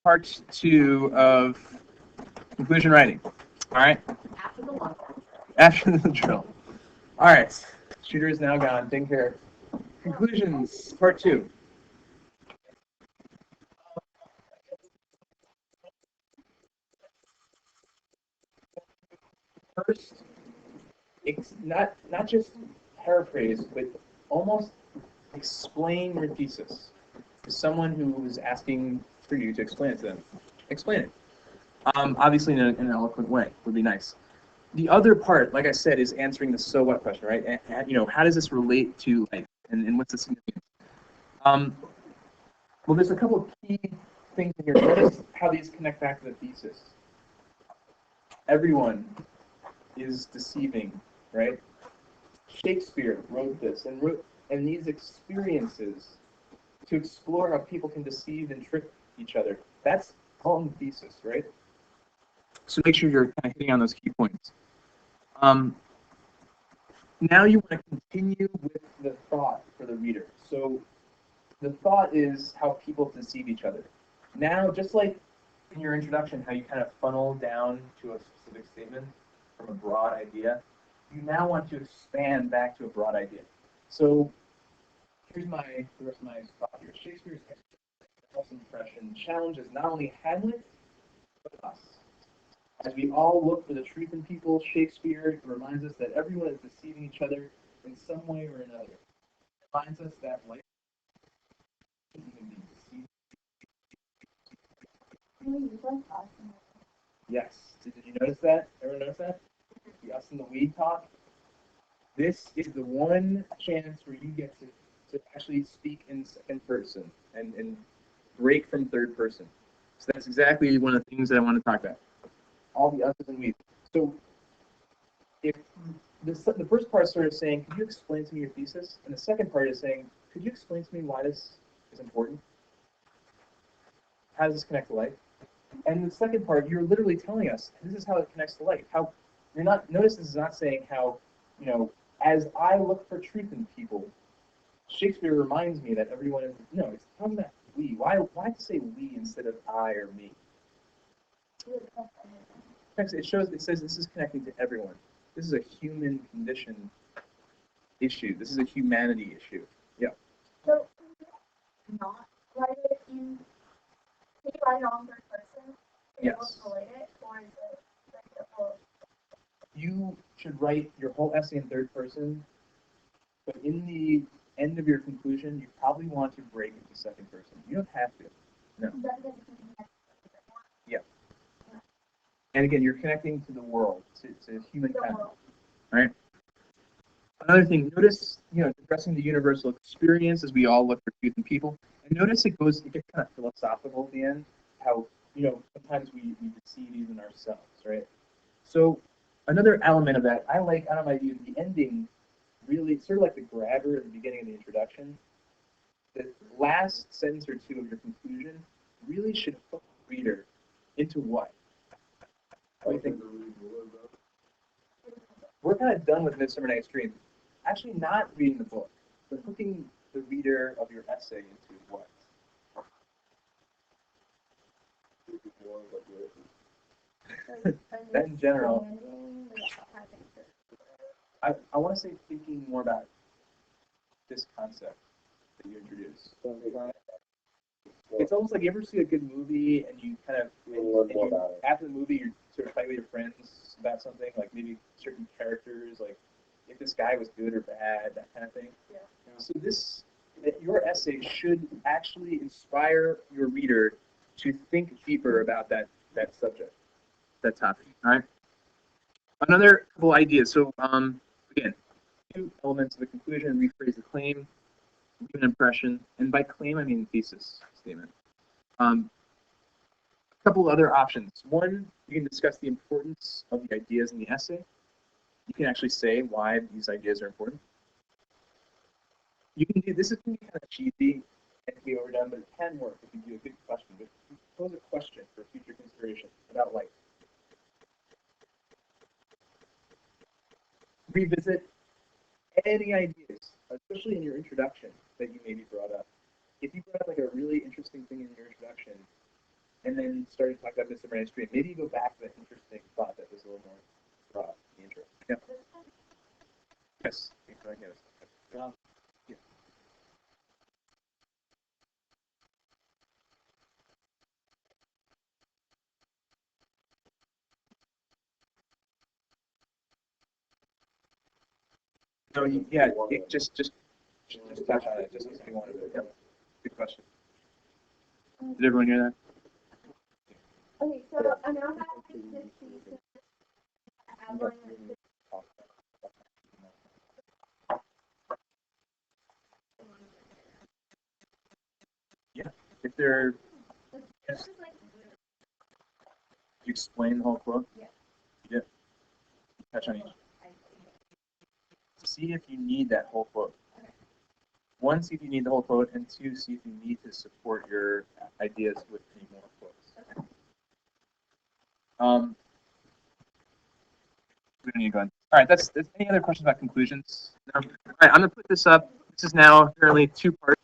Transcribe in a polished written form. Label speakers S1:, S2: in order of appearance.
S1: part 2 of conclusion writing. All right?
S2: After the one.
S1: After the drill. All right. Shooter is now gone. Take care. Conclusions, part 2. First, not just paraphrase, but almost explain your thesis to someone who is asking for you to explain it to them. Explain it. Obviously, in an eloquent way would be nice. The other part, like I said, is answering the so what question, right? And how does this relate to life, and what's the significance? Well, there's a couple of key things in here. Notice how these connect back to the thesis. Everyone is deceiving, right? Shakespeare wrote this and these experiences to explore how people can deceive and trick each other. That's all in the thesis, right? So make sure you're kind of hitting on those key points. Now you want to continue with the thought for the reader. So the thought is how people deceive each other. Now, just like in your introduction, how you kind of funnel down to a specific statement from a broad idea, you now want to expand back to a broad idea. So here's the rest of my thought here. Shakespeare's false impression challenges not only Hamlet, but us. As we all look for the truth in people, Shakespeare reminds us that everyone is deceiving each other in some way or another. It reminds us that life can be deceived. Yes. Did you notice that? Everyone notice that? The us and the we talk. This is the one chance where you get to actually speak in second person and break from third person. So that's exactly one of the things that I want to talk about. All the us's and we's. So if the first part is sort of saying, could you explain to me your thesis? And the second part is saying, could you explain to me why this is important? How does this connect to life? And the second part, you're literally telling us this is how it connects to life. How you're not notice this is not saying how, as I look for truth in people, Shakespeare reminds me that everyone is it's talking about we. Why say we instead of I or me? It says this is connecting to everyone. This is a human condition issue. This is a humanity issue. Yeah.
S2: So not write it in can you write it on third person?
S1: Yes.
S2: Relate it, or is it like the whole
S1: You should write your whole essay in third person, but in the end of your conclusion, you probably want to break into second person. You don't have to. No. Yeah. And again, you're connecting to the world, to humankind. Right? Another thing, notice, addressing the universal experience as we all look for truth in people. And notice it gets kind of philosophical at the end, how, sometimes we deceive even ourselves, right? So another element of that, I don't know about you, the ending really, sort of like the grabber at the beginning of the introduction, the last sentence or two of your conclusion really should hook the reader into what? What do you think? We're kind of done with Midsummer Night's Dream. Actually, not reading the book, but hooking the reader of your essay into what? That in general. I want to say thinking more about this concept that you introduced. It's almost like you ever see a good movie and you kind of, after the movie, you sort of fight with your friends about something, like maybe certain characters, like if this guy was good or bad, that kind of thing.
S2: Yeah.
S1: So your essay should actually inspire your reader to think deeper about that subject, that topic. All right. Another couple ideas. So again, 2 elements of the conclusion: rephrase the claim, give an impression, and by claim I mean thesis statement. A couple other options. One, you can discuss the importance of the ideas in the essay. You can actually say why these ideas are important. You can do this. Is can be kind of cheesy and can be overdone, but it can work if you do a good question. But pose a question for future consideration about life. Revisit any ideas, especially in your introduction, that you maybe brought up. If you brought up like a really interesting thing in your introduction, and then started talking about Mr. Street. Maybe you go back to that interesting thought that was a little more broad in the intro. Yeah. Yes. Go ahead. Yeah. No, yeah, just touch on it, just as you wanted to. Yeah. Good question. Did everyone hear that?
S2: Okay, so I'm now having this piece outline of
S1: Yeah. If they're
S2: this is like
S1: you explain the whole quote.
S2: Yeah.
S1: You did. Touch on each. See if you need that whole quote.
S2: Okay.
S1: One, see if you need the whole quote, and two, see if you need to support your ideas with any more quotes.
S2: Okay.
S1: We don't need to go on. All right, that's any other questions about conclusions? No? All right, I'm gonna put this up. This is now currently 2 parts.